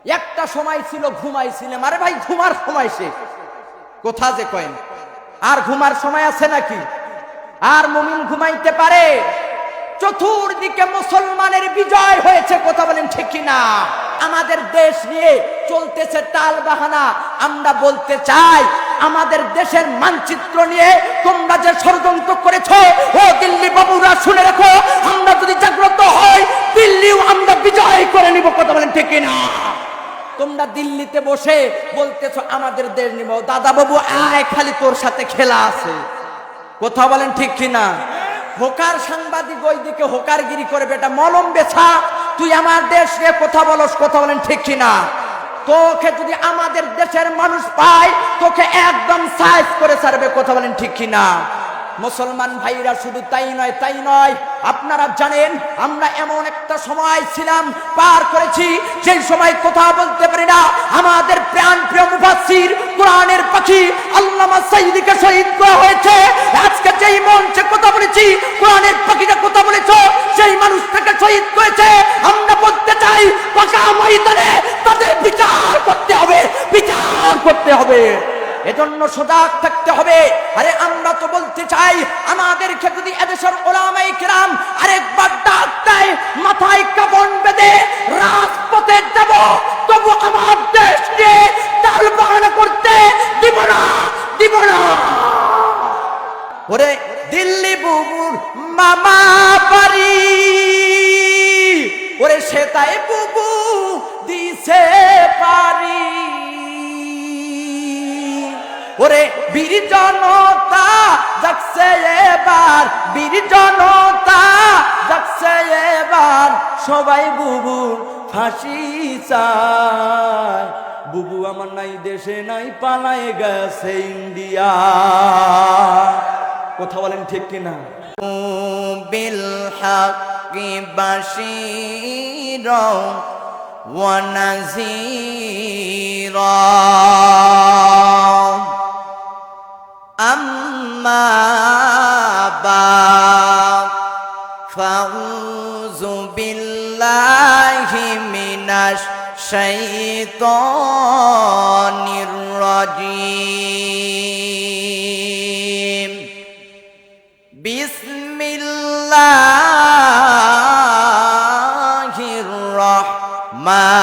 একটা সময় ছিল ঘুমাইছিলাম, আরে ভাই ঘুমার সময় শেষ, কোথা যে কয়েন, আর ঘুমার সময় আছে নাকি? আর মুমিন ঘুমাইতে পারে? চতুর্দিকে মুসলমানের বিজয় হয়েছে, কথা বলেন ঠিক কিনা? আমাদের দেশ নিয়ে চলতেছে টাল বাহানা। আমরা বলতে চাই, আমাদের দেশের মানচিত্র নিয়ে তোমরা যে ষড়যন্ত্র করেছো, ও দিল্লি বাবুরা শুনে রাখো, আমরা যদি জাগ্রত হই দিল্লিও আমরা বিজয় করে নিব, কথা বলেন ঠিক কিনা? তোমরা দিল্লিতে বসে বলতেছো আমাদের দেশ নিব, দাদা বাবু আয়, খালি তোর সাথে খেলা আছে, কথা বলেন ঠিক কিনা? হোকার সাংবাদিক ওইদিকে হোকারগিরি করে, বেটা মলম বেছা, তুই আমার দেশ নিয়ে কথা বলস, কথা বলেন ঠিক কিনা? তোকে যদি আমাদের দেশের মানুষ পায়, তোকে একদম সাইজ করে ছাড়বে, কথা বলেন ঠিক কিনা? মুসলমান ভাইরা শুধু তাই নয়, আপনারা জানেন আমরা এমন একটা সময় ছিলাম, পার করেছি, সেই সময় কথা বলতে পারি না। আমাদের প্রাণ প্রিয় মুফাসসির, কোরআনের পাখি আল্লামা সাইদীকে শহীদ করা হয়েছে। আজকে যেই মঞ্চে কথা বলেছি, কোরআনের পাখিটা কথা বলেছো, সেই মানুষটাকে শহীদ করেছে। আমরা বলতে চাই, পাকা ময়দানে তাদের বিচার করতে হবে, বিচার করতে হবে, এজন্য সজাগ থাকতে হবে। আরে আমরা তো বলতে চাই, আমাদেরকে যদি এদেশের উলামায়ে কেরাম আরেকবার ডাক দেয়, মাথায় কাফন বেঁধে রাজপথে যাব, তবু আমার দেশ নিয়ে টালবাহানা করতে দিব না। ওরে দিল্লি বুবুর মামা বাড়ি, ওরে সেটাই বুবু দিছে পারি, ওরে বীর জনতা জাগছে এবার, বীর জনতা জাগছে এবার, সবাই বুবুর ফাঁসি চায়। বুবু আমার নাই দেশে নাই, পালায় গেছে ইন্ডিয়া, কথা বলেন ঠিক কিনা? বিল হাক্কি বাশীরা ওয়া নাযীরা আম্মা বা'দ ফাউযু বিল্লাহি মিনাশ শাইতানির রাজীম। বিসমিল্লাহির রাহমানির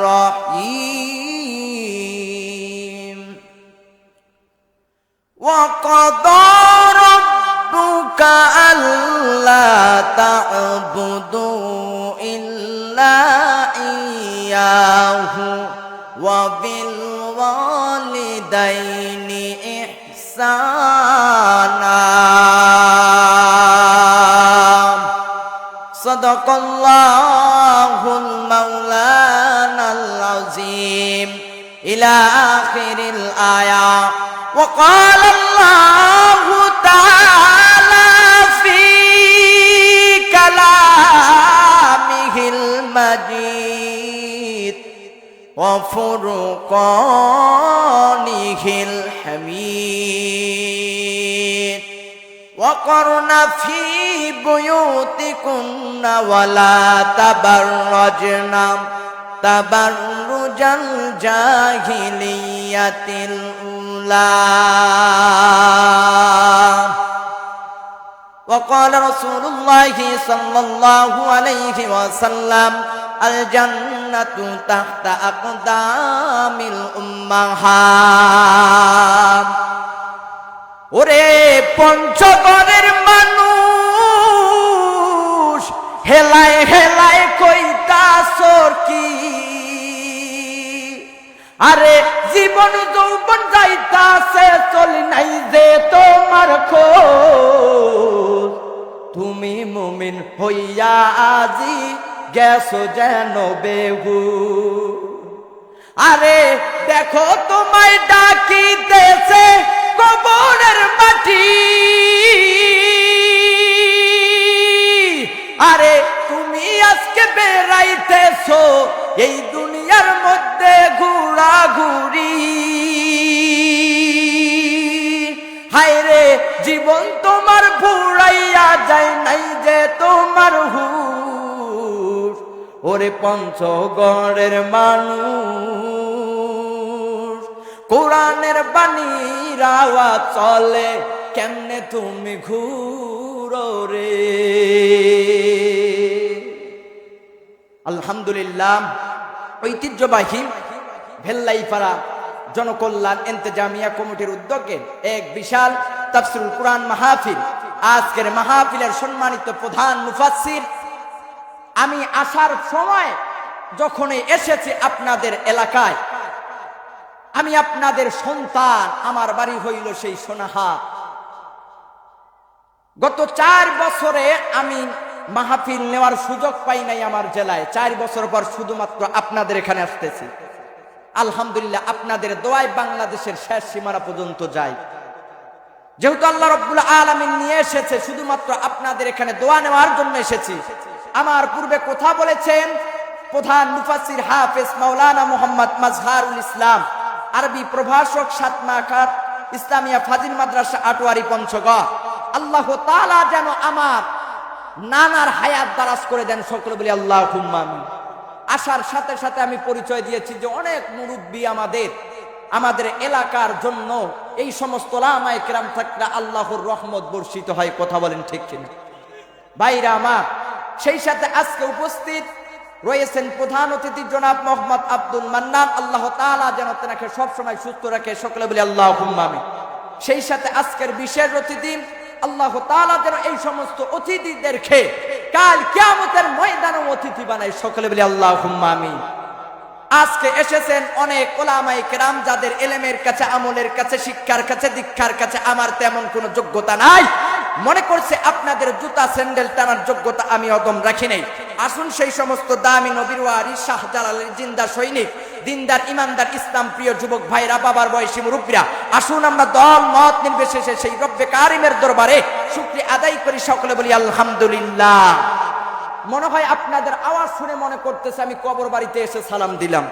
রাহিম। ওয়া ক্বাদা রাব্বুকা আল্লা তা'বুদু ইল্লা ইয়্যাহু ওয়া বিল ওয়ালিদাইনি ইহসানা। সাদাকাল্লাহুল মাওলানাল আযীম। ইলা আখিরিল আয়া। ওয়া ক্বালা আল্লাহু তাআলা ফি কালামিহিল মাজিদ ওয়া ফুরকানিহিল হামিদ। وقرن في بيوتكن ولا تبرجن تبرج الجاهلية الأولى. وقال رسول الله صلى الله عليه وسلم الجنة تحت أقدام الأمهات. ওরে পঞ্চগড়ের মানুষ, হেলায় হেলায় কইতাছর কি? আরে জীবন যৌবন যাইতাছে, চলি নাই যে তোমার খোঁজ। তুমি মুমিন হইয়া আজি গেছো যেন বেহুশ। আরে দেখো তোমায় ডাকিতেছে কবরের মাটি। আরে তুমি আজকে বেড়াইতেছো এই দুনিয়ার মধ্যে ঘোরাঘুরি। হায় রে জীবন তোমার ফুরাইয়া যায় নাই যে তোমার হুশ। ওরে পঞ্চগড়ের মানুষ, কোরআনের বাণীর আওয়াজ চলে, কেমনে তুমি ঘুরো রে। আলহামদুলিল্লাহ, ঐতিহ্যবাহী ভেল্লাইপাড়া জনকল্যাণ ইন্তেজামিয়া কমিটির উদ্যোগে এক বিশাল তাফসীরুল কুরআন মাহফিল। আজকের মাহফিলের সম্মানিত প্রধান মুফাসসির, আমি আসার সময় যখনই এসেছি আপনাদের এলাকায়, আমি আপনাদের সন্তান, আমার বাড়ি হইল সেই সোনাহাট। গত 4 বছরে আমি মাহফিল নেওয়ার সুযোগ পাই নাই আমার জেলায়। 4 বছর পর শুধুমাত্র আপনাদের এখানে আসতেছি। আলহামদুলিল্লাহ, আপনাদের দোয়ায় বাংলাদেশের শেষ সীমানা পর্যন্ত যাই। যেহেতু আল্লাহ রাব্বুল আলামিন নিয়ে এসেছে, শুধুমাত্র আপনাদের এখানে দোয়া নেওয়ার জন্য এসেছি। আমার পূর্বে কথা বলেছেন প্রধান মুফাসসির হাফেজ মাওলানা মুহাম্মদ মাজহারুল ইসলাম, আরবি প্রভাষক, সাতমাকার ইসলামিয়া ফাজিল মাদ্রাসা, আটোয়ারি, পঞ্চগড়। আল্লাহ তাআলা যেন আমার নানার হায়াত দারাজ করে দেন, সকলে বলি আল্লাহুম্মা আমিন। আসার সাথে সাথে আমি পরিচয় দিয়েছি যে অনেক মুরব্বী আমাদের এলাকার জন্য এই সমস্ত ওলামায়ে কেরাম থাকলে আল্লাহর রহমত বর্ষিত হয়। কথা বলেন ঠিক কিনা ভাইরা আমার? সেই সাথে আজকে উপস্থিত রয়েছেন প্রধান অতিথি জনাব মোহাম্মদ আব্দুল মান্নান, আল্লাহ তাআলা যেন তাকে সবসময় সুস্থ রাখে, সকলে বলি আল্লাহুম্মা আমিন। সেই সাথে আজকের বিশেষ অতিথি, আল্লাহ তাআলা যেন এই সমস্ত অতিথিদেরকে কাল কিয়ামতের ময়দানে অতিথি বানায়, সকলে বলি আল্লাহুম্মা আমিন। আজকে এসেছেন অনেক ওলামায়ে কেরাম যাদের ইলমের কাছে, আমলের কাছে, শিক্ষার কাছে, দীক্ষার কাছে আমার তেমন কোনো যোগ্যতা নাই। মনে করছে আপনাদের জুতা স্যান্ডেল টানার যোগ্যতা আমি অদম রাখি নাই। আসুন সেই সমস্ত দামি নবীর ওয়ারিস, শাহজালালের জিন্দা সৈনিক, দিনদার ইমানদার ইসলাম প্রিয় যুবক ভাইরা, বাবার বয়সী মুরব্বীরা, আসুন আমরা দল মত নির্বিশেষে সেই রব্বে কারিমের দরবারে শুকরিয়া আদায় করি, সকলে বলি আলহামদুলিল্লাহ। মনে হয় আপনাদের আওয়াজ শুনে মনে করতেছে আমি কবর বাড়িতে এসে সালাম দিলাম।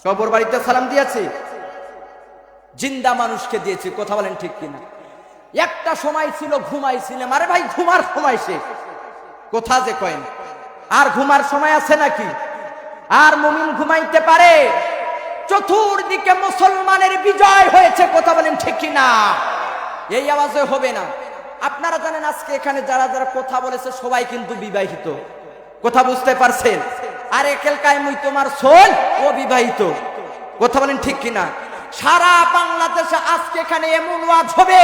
কবর বাড়িতে সালাম দিয়েছি, জিন্দা মানুষকে দিয়েছি। কথা বলেন ঠিক কিনা? একটা সময় ছিল ঘুমাইছিলাম, আরে ভাই ঘুমার সময় শেষ। কথা যে কয়েন, আর ঘুমার সময় আছে নাকি? আর মুমিন ঘুমাইতে পারে? চতুর্দিকে মুসলমানের বিজয় হয়েছে। কথা বলেন ঠিক কিনা? এই আওয়াজে হবে না। আপনারা জানেন আজকে এখানে যারা যারা কথা বলেছে সবাই কিন্তু বিবাহিত। কথা বুঝতে পারছেন? আর একেলকায় মুই তোমার সোল ও বিবাহিত। কথা বলেন ঠিক কিনা? সারা বাংলাদেশে আজকে এখানে এমন ওয়াজ হবে,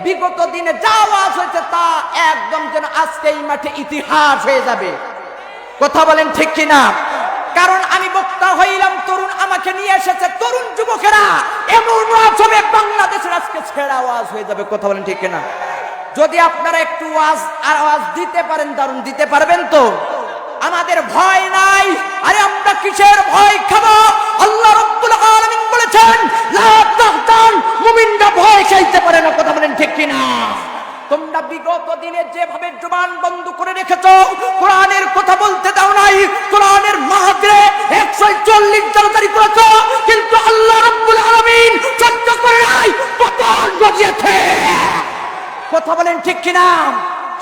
বিগত দিনে যা ওয়াজ হয়েছে তা একদম যেন আজকে এই মাঠে ইতিহাস হয়ে যাবে। কথা বলেন ঠিক কিনা? কারণ আমি বক্তা হইলাম তরুণ, আমাকে নিয়ে এসেছে তরুণ যুবকেরা, এমন ওয়াজ হবে বাংলাদেশের আজকে ছেঁড়া ওয়াজ হয়ে যাবে। কথা বলেন ঠিক কিনা? যদি আপনারা একটু আওয়াজ দিতে পারেন, দারুণ দিতে পারবেন তো? আমাদের ভয় নাই। আরে আমরা কিসের ভয় খাবো? আল্লাহ রাব্বুল আলামিন বলেছেন লা তাহজান, মুমিনরা ভয় খাইতে পারে না। কথা বলেন ঠিক কিনা? তোমরা বিগত দিনে যেভাবে জবান বন্ধ করে রেখেছো, কোরআনের কথা বলতে দাও নাই, কোরআনের মাহফিলে 140 জারি করেছো, কিন্তু আল্লাহ রাব্বুল আলামিন সহ্য করে নাই, পতন ঘটিয়েছে। কথা বলেন ঠিক কিনা?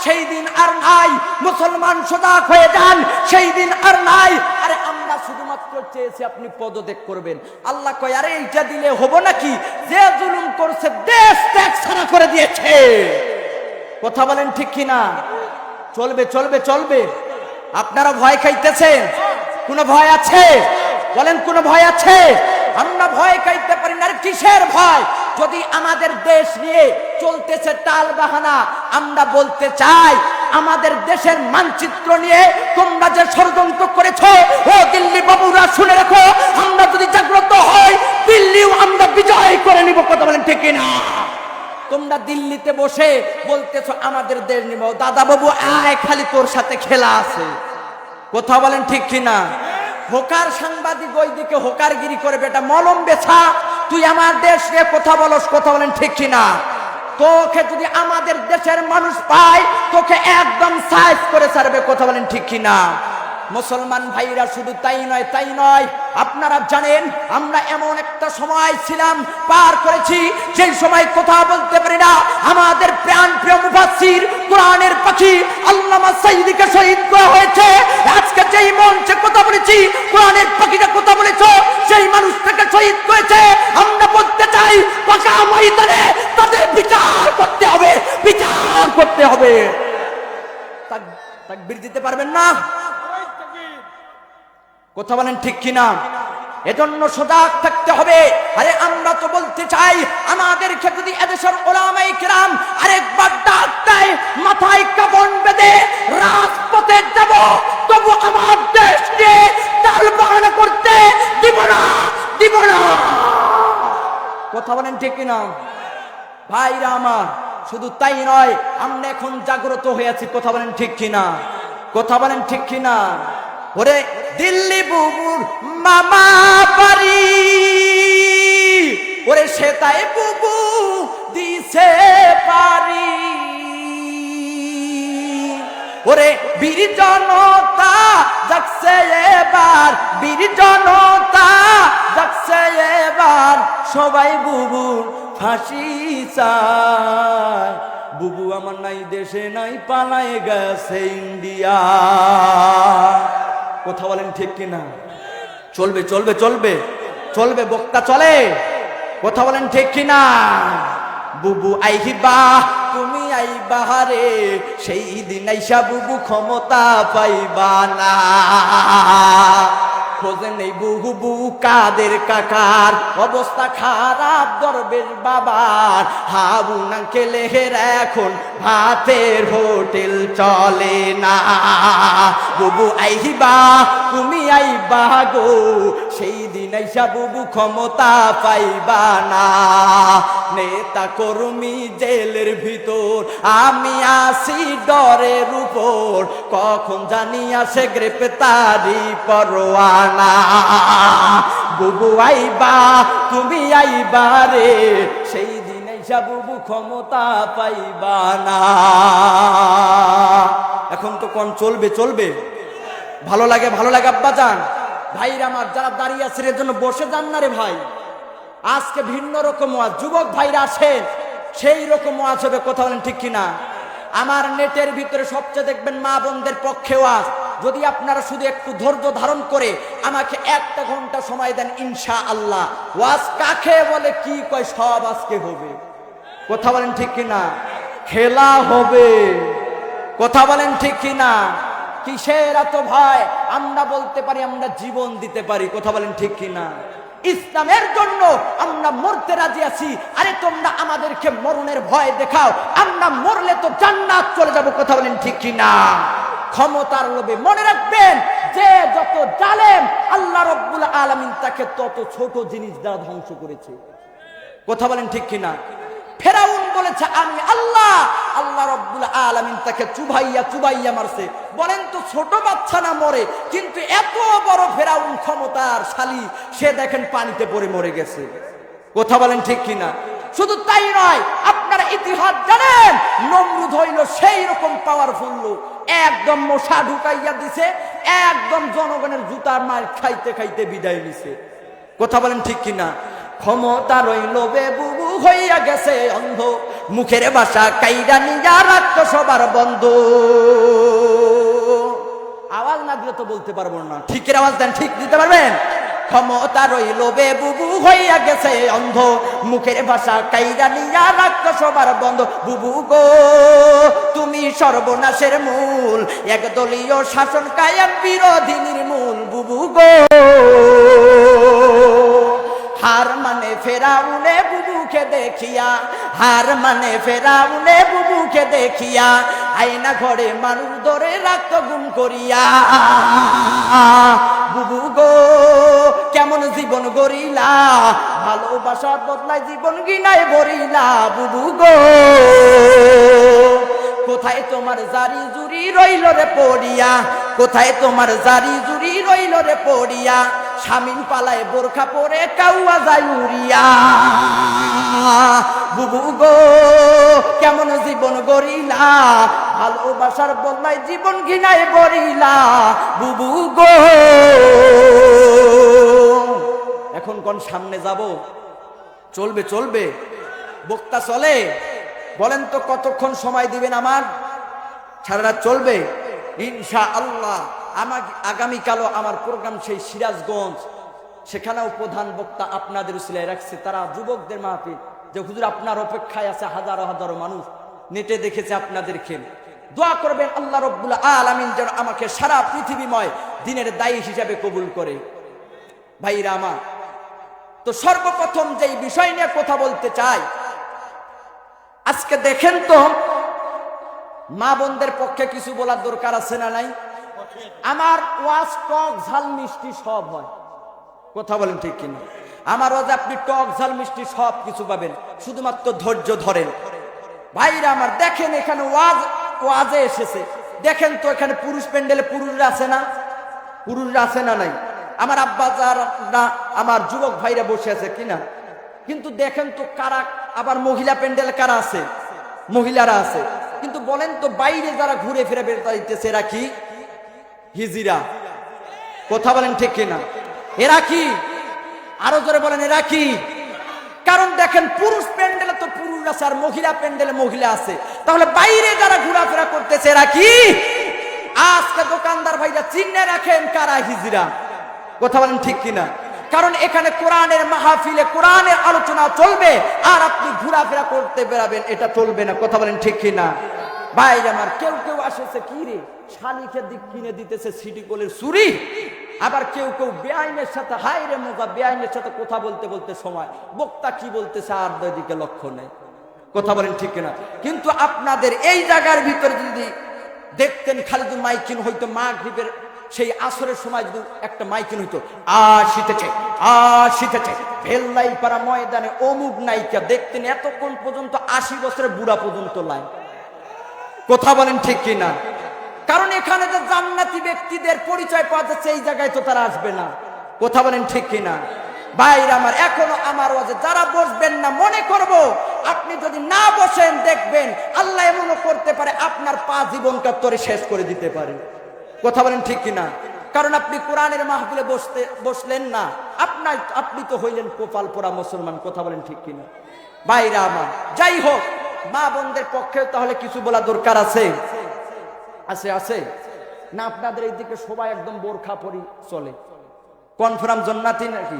সেই দিন আর নাই। মুসলমান সজাগ হয়ে যান, সেই দিন আর নাই। আরে আমরা শুধুমাত্র চেয়েছি আপনি পদত্যাগ করবেন। আল্লাহ কয় আরে এইটা দিলে হবো নাকি? যে জুলুম করছে দেশ ত্যাগ ছাড়া করে দিয়েছে। কথা বলেন ঠিক কিনা? চলবে চলবে চলবে। আপনারা ভয় খাইতেছেন? কোন ভয় আছে? বলেন কোন ভয় আছে? আমরা ভয় খাইতে পারি না। কিসের ভয়? যদি আমাদের দেশ নিয়ে চলতেছে টাল বাহানা, আমরা বলতে চাই আমাদের দেশের মানচিত্র নিয়ে তোমরা যে ষড়যন্ত্র করেছো, ও দিল্লি বাবুরা শুনে রাখো, আমরা যদি জাগ্রত হই দিল্লিও আমরা বিজয় করে নিব। কথা বলেন ঠিক কিনা? তোমরা দিল্লিতে বসে বলতেছো আমাদের দেশ নিব, দাদা বাবু আয়, খালি তোর সাথে খেলা আছে। কথা বলেন ঠিক কিনা? হোকার সাংবাদিক ওইদিকে হোকারগিরি করে বেটা মলম বেছা, তুই আমার দেশ নিয়ে কথা বলস। কথা বলেন ঠিক কিনা? তোকে যদি আমাদের দেশের মানুষ পায় তোকে একদম সাইজ করে ছাড়বে। কথা বলেন ঠিক কিনা? মুসলমান ভাইরা শুধু তাই নয় আপনারা জানেন আমরা এমন একটা সময় ছিলাম, পার করেছি, সেই সময় কথা বলতে পারি না। আমাদের প্রাণ প্রিয় মুফাসসির, কোরআনের পাখি আল্লামা সাইদীকে শহীদ করা হয়েছে। আজকে যেই মঞ্চে কথা বলেছি, কোরআনের পাখিটা কথা বলেছো, সেই মানুষটাকে শহীদ করেছে। আমরা বলতে চাই, পাকা ময়দানে তাদের বিচার করতে হবে, বিচার করতে হবে। তাকবীর দিতে পারবেন না? কথা বলেন ঠিক কিনা? এজন্য সজাগ থাকতে হবে। আরে আমরা তো বলতে চাই, আমাদেরকে যদি এদেশের উলামায়ে কেরাম আরেকবার ডাক দেয়, মাথায় কাফন বেঁধে রাজপথে যাব, তবু আমার দেশ নিয়ে টালবাহানা করতে দিব না, দিব না। কথা বলেন ঠিক কিনা? ভাইরা আমার, শুধু তাই নয়, আমরা এখন জাগ্রত হয়েছি। কথা বলেন ঠিক কিনা? কথা বলেন ঠিক কিনা? ওরে দিল্লি বুবুর মামা বাড়ি, ওরে সেটাই বুবু দিছে পারি। ওরে বীর জনতা জাগছে এবার, বীর জনতা জাগছে এবার, সবাই বুবুর ফাঁসি চায়। বুবু আমার নাই দেশে নাই, পালায় গেছে ইন্ডিয়া। কথা বলেন ঠিক কিনা? চলবে চলবে চলবে চলবে, বক্তা চলে। কথা বলেন ঠিক কিনা? বুবু আইবা, তুমি আইবা রে, সেই দিন আইসা বুবু ক্ষমতা পাইবা না। খোঁজে নেই বুবু কাদের কাকার, অবস্থা খারাপ দরবেশ বাবার। হাবু আঙ্কেলের এখন ভাতের হোটেল চলে না। বুবু আইবা, তুমি আইবা গো, সেই দিন আইসা বুবু ক্ষমতা পাইবা না। নেতা কর্মী জেলের ভিতর, আমি আসি ডরের উপর, কখন জানি আসে গ্রেপ্তারি পরোয়ানা। বুবু আইবা, তুমি আইবা রে, সেই দিন আইসা বুবু ক্ষমতা পাইবা না। এখন তো কোন চলবে চলবে, ভালো লাগে ভালো লাগে। আব্বা যান, ভাইরা আমার যারা দাঁড়িয়ে আছে এর জন্য বসে যান না রে ভাই। আজকে ভিন্ন রকম ওয়াজ, যুবক ভাইরা আসেন, সেই রকম ওয়াজ হবে। কথা বলেন ঠিক কিনা? আমার নেটের ভিতরে সবচেয়ে দেখবেন মা বোনদের পক্ষে ওয়াজ। যদি আপনারা শুধু একটু ধৈর্য ধারণ করে আমাকে 1 ঘন্টা সময় দেন, ইনশাআল্লাহ ওয়াজ কাকে বলে কি কয় সব আজকে হবে। কথা বলেন ঠিক কিনা? খেলা হবে। কথা বলেন ঠিক কিনা? কিসের এত ভয়? আমরা বলতে পারি আমরা জীবন দিতে পারি। কথা বলেন ঠিক কিনা? ইসলামের জন্য আমরা মরতে রাজি আছি। আরে তোমরা আমাদেরকে মরণের ভয় দেখাও, আমরা মরলে তো জান্নাত চলে যাব। কথা বলেন ঠিক কিনা? ক্ষমতার লোভে মনে রাখবেন, যে যত জালেম আল্লাহ রাব্বুল আলামিন তাকে তত ছোট জিনিস দ্বারা ধ্বংস করেছে। কথা বলেন ঠিক কিনা? ফেরাউন বলেছে আমি আল্লাহ, আল্লাহ রাব্বুল আলামিন তাকে চুবাইয়া চুবাইয়া মারছে। বলেন তো ছোট বাচ্চা না মরে? কিন্তু এত বড় ফেরাউন ক্ষমতার শালী, সে দেখেন পানিতে পড়ে মরে গেছে। কথা বলেন ঠিক কিনা? শুধু তাই নয়, আপনারা ইতিহাস জানেন, নমরুদ হইল সেই রকম পাওয়ারফুল লোক, একদম মশা ঢুকাইয়া দিছে, একদম জনগণের জুতার মার খাইতে খাইতে বিদায় নিছে। কথা বলেন ঠিক কিনা? ক্ষমতা রইল বে বুবু হইয়া গেছে অন্ধ, মুখের ভাষা কাইরা নিজা রাখত সবার বন্ধ। আওয়াজ না দিলে তো বলতে পারবো না। ঠিকের আওয়াজ দেন, ঠিক দিতে পারবেন? ক্ষমতা রইল বে বুবু হইয়া গেছে অন্ধ, মুখের ভাষা কাইরা নিজা রাখত সবার বন্ধ। বুবু গো তুমি সর্বনাশের মূল, একদলীয় শাসন কায়েম বিরোধী নির্মূল। বুবু গো হার মানে ফেরাউনে বুবুকে দেখিয়া, হার মানে ফেরাউনে বুবুকে দেখিয়া, আয়না ঘরে মানুষ ধরে রাখত গুম করিয়া। বুবু গো কেমন জীবন গড়িলা, ভালোবাসার বদলায় জীবন গিনায় ভরিলা। বুবু গো কোথায় তোমার জারি জুরি রইল রে পড়িয়া, কোথায় তোমার জারি জুরি রইল রে পড়িয়া, স্বামীন পালায় বোরখা পরে কাউয়া যায় উড়িয়া। বুবু গো কেমন জীবন গড়িলা, ভালোবাসার বদলায় জীবন ঘৃণায় ভরিলা। বুবু গো কতক্ষণ সামনে যাব? চলবে চলবে বক্তা চলে? বলেন তো কতক্ষণ সময় দিবেন আমার? সারা রাত চলবে ইনশাআল্লাহ। আগামীকালও আমার প্রোগ্রাম সেই সিরাজগঞ্জ, সেখানেও প্রধান বক্তা আপনাদের উসিলায় রাখছে। তারা যুবকদের মাহফিল, যে হুজুর আপনার অপেক্ষায় আছে হাজারো হাজারো মানুষ, নেটে দেখেছে আপনাদেরকে। দোয়া করবেন আল্লাহ রব্বুল আলামিন যেন আমাকে সারা পৃথিবীময় দিনের দায়ী হিসাবে কবুল করে। ভাইরা আমার, তো সর্বপ্রথম যেই বিষয় নিয়ে কথা বলতে চাই, আজকে দেখেন তো মা বোনদের পক্ষে কিছু বলার দরকার আছে না নাই? আমার ওয়াজ টক ঝাল মিষ্টি সব হয়, কথা বলেন ঠিক কিনা? আমার ওয়াজ আপনি টক ঝাল মিষ্টি সব কিছু পাবেন, শুধুমাত্র ধৈর্য ধরেন। ভাইরা আমার দেখেন, এখানে ওয়াজে এসেছে, দেখেন তো এখানে পুরুষ প্যান্ডেলে পুরুষরা আছে না? পুরুষরা আছে না নাই? আমার আব্বা যারা আমার যুবক ভাইরা বসে আছে কিনা? কিন্তু দেখেন তো কারা, আবার মহিলা প্যান্ডেলে কারা আছে? মহিলারা আছে। কিন্তু বলেন তো বাইরে যারা ঘুরে ফিরে বেড়াইতেছে এরা কি? হিজিরা, কথা বলেন ঠিক কিনা? এরা কি? আরো জোরে বলেন, এরা কি? কারণ দেখেন পুরুষ প্যান্ডেলে তো পুরুষ আছে আর মহিলা প্যান্ডেলে মহিলা আছে, তাহলে বাইরে যারা ঘোরাফেরা করতেছে এরা কি? আজকে দোকানদার ভাইরা চিহ্নে রাখেন কারা হিজরা, কথা বলেন ঠিক কিনা? কারণ এখানে কোরআনের মাহফিলে কোরআনের আলোচনা চলবে আর আপনি ঘোরাফেরা করতে বেরাবেন, এটা চলবে না, কথা বলেন ঠিক কিনা? ভাইরা আমার, কেউ কেউ আসেছে কি রে শালিকে দিক কিনে দিতেছে সিটি গোলের চুরি, আবার কেউ কেউ বেআইনের সাথে, হাই রে মোজা, বেআইনের সাথে কথা বলতে বলতে সময় বক্তা কি বলতেছে আর দিকে লক্ষ্য নেই, কথা বলেন ঠিক কিনা? কিন্তু আপনাদের এই জায়গার ভিতরে যদি দেখতেন খালি যদি মাইকিন হইতো, মাগরিবের সেই আসরের সময় যদি একটা মাইকিন হইতো, আসিতেছে আসিতেছে ভেল্লাই পাড়া ময়দানে অমুক নায়িকা, দেখতেন এতক্ষণ পর্যন্ত 80 বছরের বুড়া পর্যন্ত লাইন, কথা বলেন ঠিক কিনা? কারণ এখানে যে জান্নাতি ব্যক্তিদের পরিচয় পাওয়া যাচ্ছে, এই জায়গায় তো তারা আসবে না, কথা বলেন ঠিক কিনা? ভাইরা আমার, এখনো আমার ওয়াজে যারা বসবেন না, মনে করব আপনি যদি না বসেন দেখবেন আল্লাহ এমনও করতে পারে আপনার পা জীবনটা তোরে শেষ করে দিতে পারে, কথা বলেন ঠিক কিনা? কারণ আপনি কোরআনের মাহফিলে বসলেন না, আপনি তো হইলেন কপাল পোড়া মুসলমান, কথা বলেন ঠিক কিনা? ভাইরা আমার, যাই হোক, মা বোনদের পক্ষে তাহলে কিছু বলা দরকার আছে? আছে আছে না? আপনাদের এইদিকে সবাই একদম বোরখা পরি চলে, কনফার্ম জান্নাতি নাকি?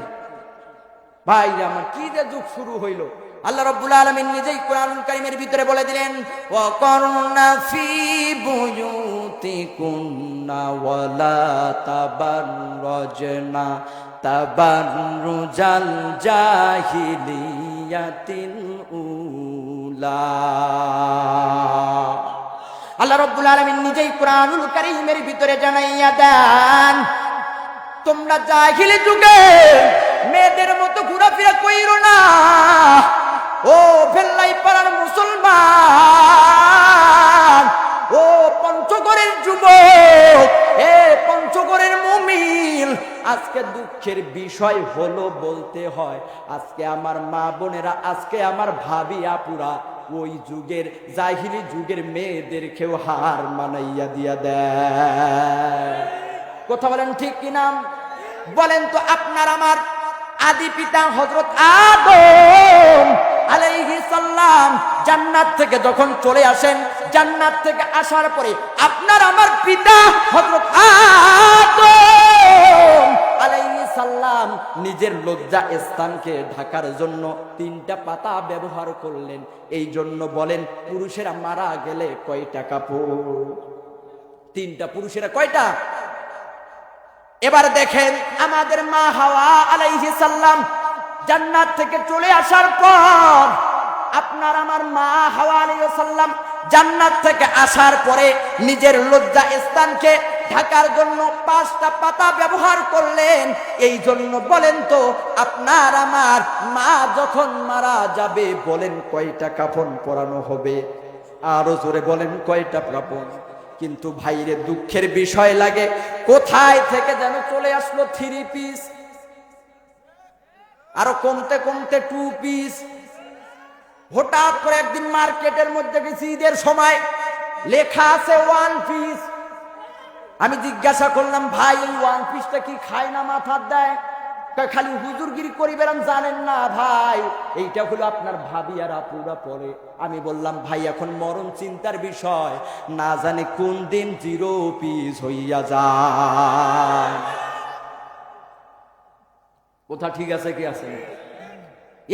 ভাইরা আমার, কি যে যুগ শুরু হইল! আল্লাহ রাব্বুল আলামিন নিজেই কোরআনুল কারীমের ভিতরে বলে দিলেন, ওয়া করনা ফি বুয়ুতিকুন্না ওয়ালা তাবাররাজনা তাবাররুজাল জাহিলিয়াতিল উলা। আল্লাহ রাব্বুল আলামিন নিজেই কোরআনুল কারীমের ভিতরে জানাইয়া দেন, তোমরা জাহিলি যুগে মেয়েদের মতো ঘোরাফেরা কইরো না। ও ভেল্লাই পাড়ার মুসলমান, ও পঞ্চগড়ের যুবক, এ পঞ্চগড়ের মুমিন, আজকে দুঃখের বিষয় হলো বলতে হয়, আজকে আমার মা বোনেরা, আজকে আমার ভাবি আপুরা ওই যুগের জাহিলি যুগের মেয়েদেরকেও হার মানাইয়া দিয়া দেয়, কথা বলেন ঠিক কিনা? বলেন তো আপনার আমার আদি পিতা হযরত আদম আলাইহিস সালাম জান্নাত থেকে যখন চলে আসেন, জান্নাত থেকে আসার পরে আপনার আমার পিতা হযরত আদম আলাইহিস সালাম নিজের লজ্জা স্থানকে ঢাকার জন্য 3টা পাতা ব্যবহার করলেন। এই জন্য বলেন, পুরুষেরা মারা গেলে কয়টা কাপড়? 3টা। পুরুষেরা কয়টা? এবার দেখেন, আমাদের মা হাওয়া আলাইহিস সালাম জান্নাত থেকে চলে আসার পর, আপনার আমার মা হাওয়া আলাইহিস সালাম জান্নাত থেকে আসার পরে নিজের লজ্জা স্থানকে ঢাকার জন্য 5টা পাতা ব্যবহার করলেন। এই জন্য বলেন তো, আপনার আমার মা যখন মারা যাবে বলেন কয়টা কাফন পরানো হবে? আরো জোরে বলেন, কয়টা কাফন? কিন্তু ভাইরে, দুঃখের বিষয় লাগে, কোথায় থেকে যেন চলে আসলো 3 পিস, আরো কমতে কমতে 2 পিস। হঠাৎ করে একদিন মার্কেটের মধ্যে গেছি, ঈদের সময়, লেখা আছে 1 পিস। আমি জিজ্ঞাসা করলাম, ভাই এই 1 পিসটা কি খায় না মাথার দেয়? খালি হুজুরগিরি করি বেরাম, জানেন না ভাই এইটা হলো আপনার ভাবি আর আপুরা পরে। আমি বললাম ভাই এখন মরণ চিন্তার বিষয়, না জানে কোন দিন 0 পিস হইয়া যায়। কোথা ঠিক আছে কি আছে?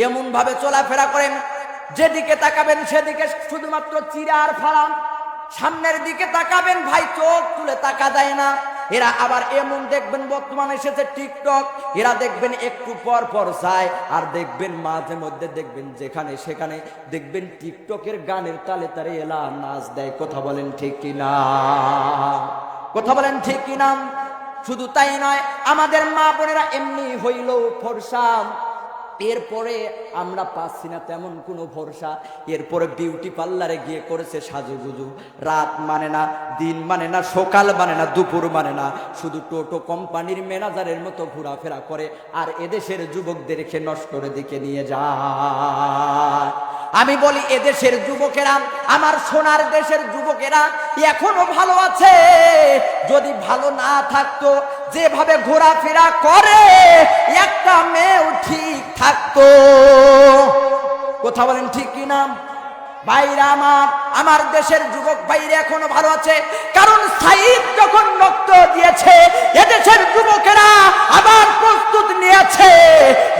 এমন ভাবে চলাফেরা করেন যেদিকে তাকাবেন সেদিকে শুধুমাত্র চিরা আর ফালাম, সামনের দিকে তাকাবেন ভাই চোখ তুলে তাকা যায় না। এরা আবার এমন দেখবেন বর্তমানে এসেছে টিকটক, এরা দেখবেন একটু পর পর যায়, আর দেখবেন মাঝে মধ্যে দেখবেন যেখানে সেখানে দেখবেন টিকটকের গানের তালে তালে এলা নাচ দেয়। কথা বলেন ঠিক কিনা? কথা বলেন ঠিক কিনা? শুধু তাই নয়, আমাদের মা বোনেরা এমনি হইল ফর্সা, এরপরে আমরা পাচ্ছি না তেমন কোনো ভরসা। এরপরে বিউটি পার্লারে গিয়ে করেছে সাজুগুজু, রাত মানে না, দিন মানে না, সকাল মানে না, দুপুর মানে না, শুধু টোটো কোম্পানির ম্যানেজারের মতো ঘোরাফেরা করে আর এদেশের যুবকদেরকে নষ্টর দিকে নিয়ে যায়। আমি বলি এদেশের যুবকেরা, আমার সোনার দেশের যুবকেরা এখনো ভালো আছে। যদি ভালো না থাকতো, যেভাবে ঘোরাফেরা করে একটা মেয়েও ঠিক থাকতো। কথা বলেন ঠিক কিনা? ভাইরা আমার দেশের যুবক ভাইরা এখনো ভালো আছে, কারণ সাইদ যখন রক্ত দিয়েছে এদেশের যুবকেরা আবার প্রস্তুত নিয়েছে।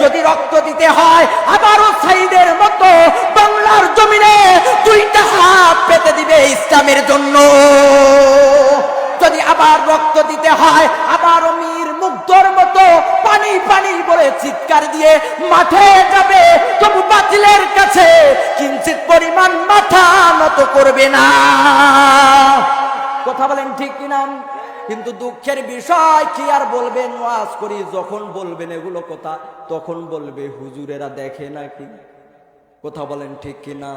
যদি রক্ত দিতে হয় আবারও সাইদের মতো বাংলার জমিনে 2টা হাত পেতে দিবে ইসলামের জন্য। যদি আবার রক্ত দিতে হয় আবারও মীর মুগ্ধর মতো পানি পানি বলে চিৎকার দিয়ে মাঠে যাবে, তবু বাতিলের কাছে কিঞ্চিত পরিমাণ মাথা নত করবে না। কথা বলেন ঠিক কিনা? কিন্তু দুঃখের বিষয় কি আর বলবেন, ওয়াজ করি যখন বলবেন এগুলো কথা তখন বলবে হুজুরেরা দেখে নাকি। কথা বলেন ঠিক কিনা?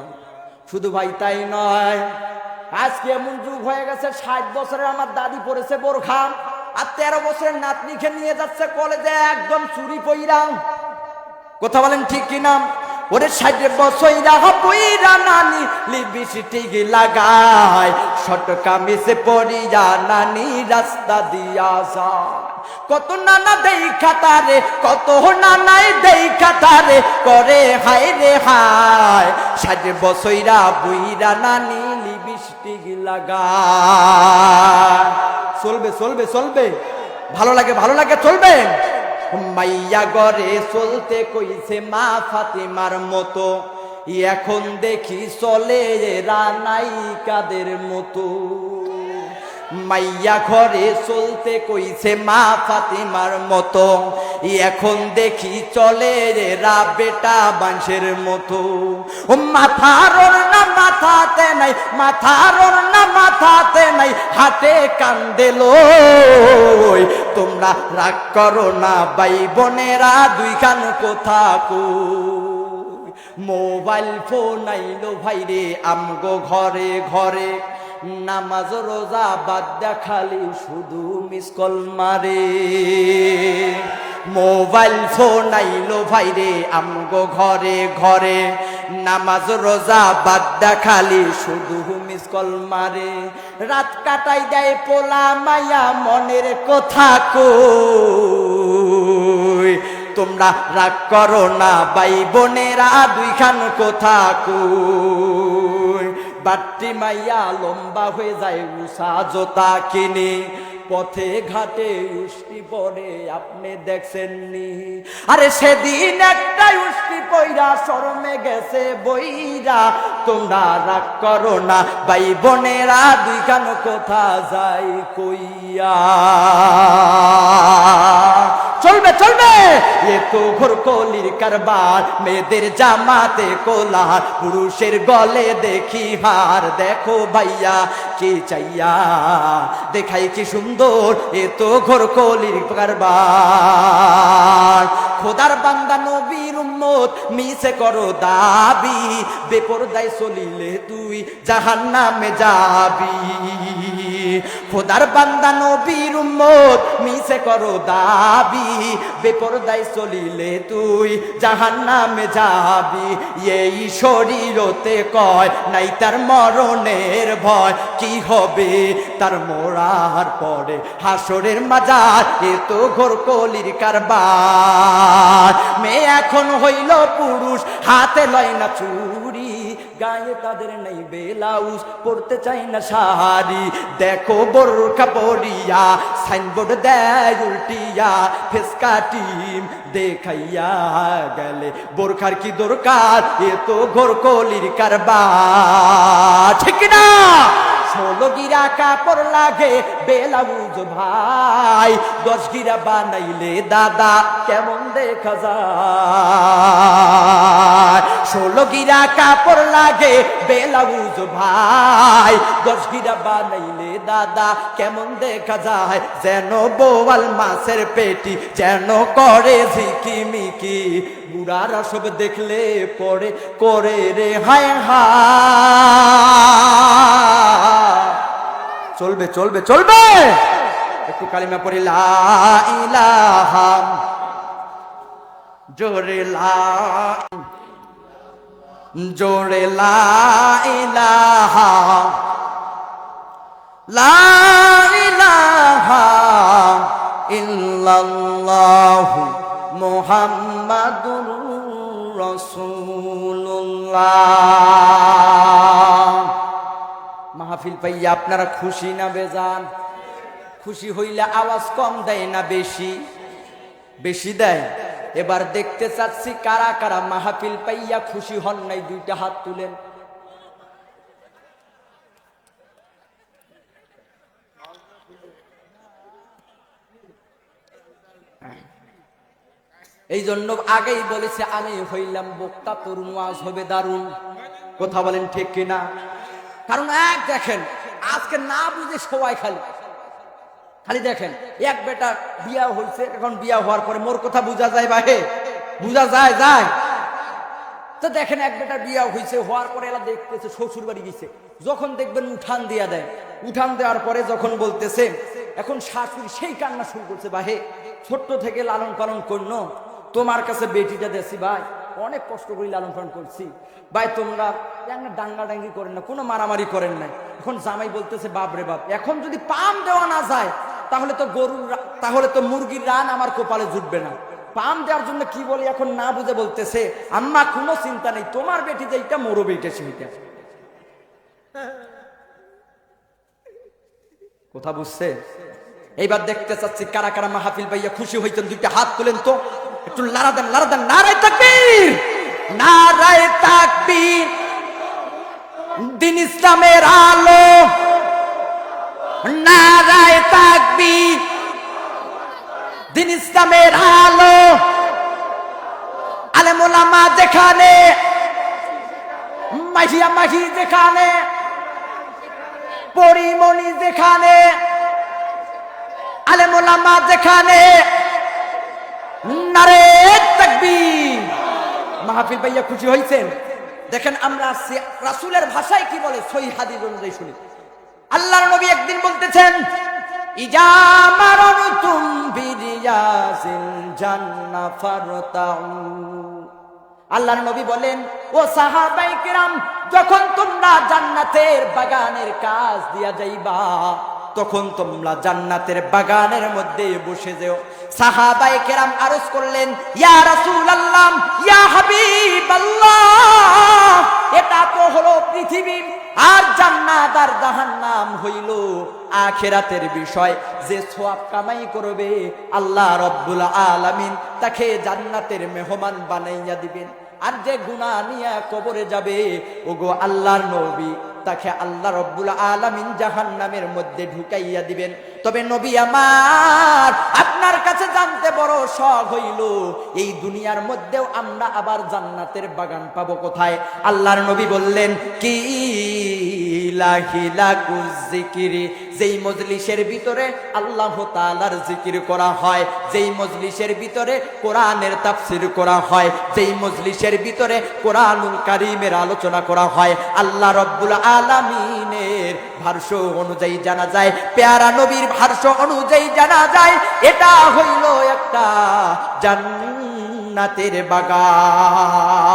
শুধু ভাই তাই নয়, আজকে এমন যুগ হয়ে গেছে, 60 বছরের আমার দাদি পড়েছে বোরখা, আর 13 বছরের নাতনিকে নিয়ে যাচ্ছে কলেজে একদম চুরি পইরা। কথা বলেন ঠিক কিনা? ওরে 60 বছরা পইরা নানি লিপস্টিক লাগায়, শর্ট কামিজে পরিয়া নানি রাস্তা দিয়া যায়। কত নানা দেখা তারে, কত নানাই দেখা তারে করে হায় রে হায়। 60 বছরা বইরা নানি লিপস্টিক লাগায়। চলবে চলবে চলবে, ভালো লাগে ভালো লাগে, চলবে। মাইয়া গরে চলতে কইছে মা ফাতিমার মতো, এখন দেখি চলে রানাইকাদের মতো। মাইয়া ঘরে চলতে কইছে মা ফাতিমার মতো, এখন দেখি চলে রা বেটা বাঁশের মতো। ও মাথার না মাথাতে নাই, মাথার না মাথাতে নাই, হাটে কান্দে লই। তোমরা রাগ করো না ভাই বোনেরা, 2 খান কথা কই। মোবাইল ফোন আইলো ভাইরে আমগো ঘরে ঘরে, নামাজ রোজা বাদ দা খালি শুধু মিস কল মারে। মোবাইল ফোন আইলো ভাইরে আমগো ঘরে ঘরে, নামাজ রোজা বাদ দা খালি শুধু মিস কল মারে। রাত কাটাই দেয় পোলা মায়া মনের কথা কই। তোমরা রাগ করো না ভাই বোনেরা, 2 খান কথা কই। বাট্টি মাইয়া লম্বা হয়ে যায় উষা জোতা কিনে, পথে ঘাটে উষ্টি পরে আপনি দেখছেননি। আরে সেদিন একটা উষ্টি পইরা শরমে গেছে বইরা। তোমরা রাগ করো না ভাই বোনেরা, 2 খান কথা যাই কইয়া। চলবে চলবে, এ তো ঘোর কলির কারবার, মেয়েদের জামাতে কোলার, পুরুষের গলে দেখি হার। দেখো ভাইয়া কি চাইয়া দেখাই কি সুন্দর, এ তো ঘোর কলির কারবার। খোদার বান্দা নবীর উম্মত মিছে করো দাবি, বেপরদায় চলিলে তুই জাহান্নামে যাবি। খোদার বান্দা নবীর উম্মত মিছে করো দাবি, বেপর বেপরদায় চলিলে তুই জাহান্নামে যাবি। এই শরীরতে কয় নাই তার মরণের ভয়, কি হবে তার মরার পরে হাসরের মাজার, এ তো ঘোর কলির কারবার। মেয়ে এখন হইল পুরুষ, হাতে লয় না চুরি, গায়ে তাদের নেই ব্লাউজ, পড়তে চাই না শাড়ি। দেখো বোরকা পরিয়া সাইনবোর্ড দেয় উল্টিয়া, ফেসকা টিম দেখাইয়া গেলে বোরখার কি দরকার, এ তো ঘোর কলির কারবার। ঠিক না? 16 গিরা কাপড় লাগে বেলাউজ ভাই, 10 গিরা বানাইলে দাদা কেমন দেখা যায়। 16 গিরা কাপড় লাগে বেলাউজ ভাই, 10 গিরা বানাইলে দাদা কেমন দেখা যায়। যেন বোয়াল মাছের পেটি, যেন করে ঝিকিমিকি, বুড়ারা সব দেখলে পরে করে রে হায় হায়। চলবে চলবে চলবে, একটু কালিমা পড়ি, লা ইলাহা, জোরে লা, জোরে লা ইলাহা, লা ইলাহা ইল্লাল্লাহু মুহাম্মাদুর রাসূলুল্লাহ। মাহফিল পাইয়া আপনারা খুশি না বেজান? খুশি হইলে আওয়াজ কম দেয় না বেশি? বেশি দেয়। এবার দেখতে চাচ্ছি কারা কারা মাহফিল পাইয়া খুশি হন নাই, দুইটা হাত তুলেন। এই জন্য আগেই বলেছে আমি হইলাম বক্তা, তরুণ ওয়াজ হবে দারুণ। কথা বলেন ঠিক কিনা? কারণ এক দেখেন আজকে না বুঝে সবাই খালি খালি দেখেন, এক বেটা বিয়া হয়েছে, এখন বিয়া হওয়ার পরে মোর কথা বুঝা যায় বাহে, বুঝা যায় যায় তো দেখেন এক বেটা বিয়া হয়েছে, হওয়ার পরে এলা দেখতেছে শ্বশুর বাড়ি গেছে, যখন দেখবেন উঠান দিয়া দেয়, উঠান দেওয়ার পরে যখন বলতেছে এখন শাশুড়ি সেই কান্না শুরু করছে, বাহে ছোট্ট থেকে লালন পালন করলো, তোমার কাছে বেটিটা দেছি ভাই, অনেক কষ্ট করে লালন পালন করছি ভাই, তোমরা ডাঙ্গা ডাঙ্গি করেন না, কোনো মারামারি করেন না। এখন জামাই বলতেছে বাপ রে বাপ, এখন যদি পাম দেওয়া না যায় তাহলে তো গরুর, তাহলে তো মুরগির রান আমার কপালে জুটবে না। পাম দেওয়ার জন্য কি বলি এখন না বুঝে বলতেছে, আম্মা কোনো চিন্তা নেই, তোমার বেটি যেইটা মোরো বেটে সেইটা। কথা বুঝছে? এইবার দেখতে চাচ্ছি কারা কারা মাহফিল পাইয়া খুশি হইতেন, দুইটা হাত তুলেন তো, একটু লারা দেন, লারা দেন, নারায়ে তাকবীর, নারায়ে তাকবীর। দিন ইসলামের আলো, নারায়ে তাকবীর, দিন ইসলামের আলো। আলেম ওলামা যেখানে, মাহিয়া মাহি যেখানে, পরিমণি যেখানে, আলেম ওলামা যেখানে, নারায়ে তাকবীর। মাহফিল পাইয়া খুশি হইছেন? দেখেন আমরা রাসূলের ভাষায় কি বলে, সহিহ হাদিস অনুযায়ী শুনি। আল্লাহর নবী একদিন বলতেছেন, ইজা মারাতুম বিরিয়াজিল জান্নাহ ফারতাউ। আল্লাহর নবী বলেন, ও সাহাবায়ে কিরাম, যখন তোমরা জান্নাতের বাগানের কাজ দিয়া যাইবা, তখন তোমরা জান্নাতের বাগানের মধ্যে বসে যেও। সাহাবায়ে কেরাম আরজ করলেন, ইয়া রাসূলুল্লাহ, ইয়া হাবিবাল্লাহ, এটা তো হলো পৃথিবী, আর জান্নাত আর জাহান্নাম হইল আখিরাতের বিষয়। যে সওয়াব কামাই করবে আল্লাহ রাব্বুল আলামিন তাকে জান্নাতের মেহমান বানাইয়া দিবেন, আর যে গুনাহ নিয়ে কবরে যাবে, ওগো আল্লাহর নবী, তাকে আল্লাহ রাব্বুল আলামিন জাহান্নামের মধ্যে ঢুকাইয়া দিবেন। তবে নবী আমার, আপনার কাছে জানতে বড় শখ হইল, এই দুনিয়ার মধ্যেও আমরা আবার জান্নাতের বাগান পাবো কোথায়? আল্লাহর নবী বললেন, কি লাহিলাকুজ যিকিরি, যেই মজলিসের ভিতরে আল্লাহ তাআলার জিকির করা হয়, যেই মজলিসের ভিতরে কোরআনের তাফসীর করা হয়, যেই মজলিসের ভিতরে কোরআনুল কারীমের আলোচনা করা হয়, আল্লাহ রাব্বুল আলামিনের মালিকের ভাষ্য অনুযায়ী জানা যায়, পেয়ারা নবীর ভাষ্য অনুযায়ী জানা যায়, এটা হইল একটা জান্নাতের বাগান।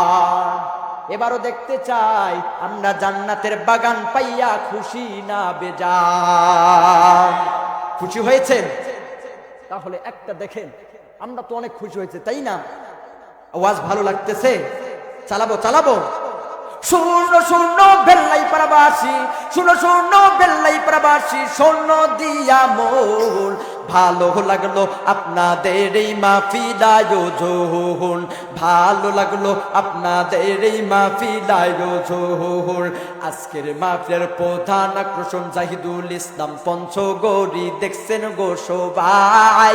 এবারও দেখতে চাই আমরা জান্নাতের বাগান পাইয়া খুশি না বেজান? খুশি হয়েছেন? তাহলে একটা দেখেন, আমরা তো অনেক খুশি হয়েছে, তাই না? আওয়াজ ভালো লাগতেছে? চালাবো চালাবো। শূন্য শূন্য বেল্লাই প্রবাসী, শূন্য শূন্য বেল্লাই প্রবাসী, স্বর্ণ দিয়া মোল ভালো লাগলো আপনাদের এই মাহফিল আয়োজন, ভালো লাগলো আপনাদের এই মাহফিল আয়োজন। আজকের মাহফিলের প্রধান আকর্ষণ জাহিদুল ইসলাম পঞ্চগড়ি, দেখছেন গো সবাই,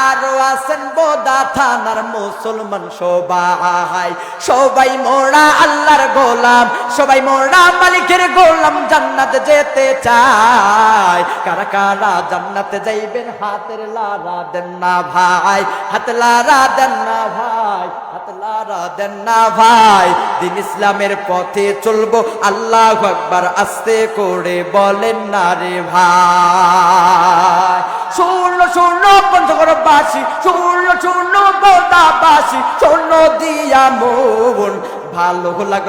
আরো আছেন বোদা থানার মুসলমান সবাই। সবাই মোরা আল্লাহর গোলাম, সবাই মোরা মালিকের গোলাম, জান্নাতে যেতে চায়। কারা কারা জান্নাতে যাইবেন হাতের লারা দেন না ভাই, হাত লারা দেন না ভাই, হাত লারা দেন না ভাই। দিন ইসলামের পথে চলবো, আল্লাহু আকবার আস্তে করে বলেন না রে ভাই। শূন্য শূন্য পঞ্চগড়বাসী, শূন্য শূন্য বোদাবাসী, স্বর্ণ দিয়া মন ভালো লাগলো।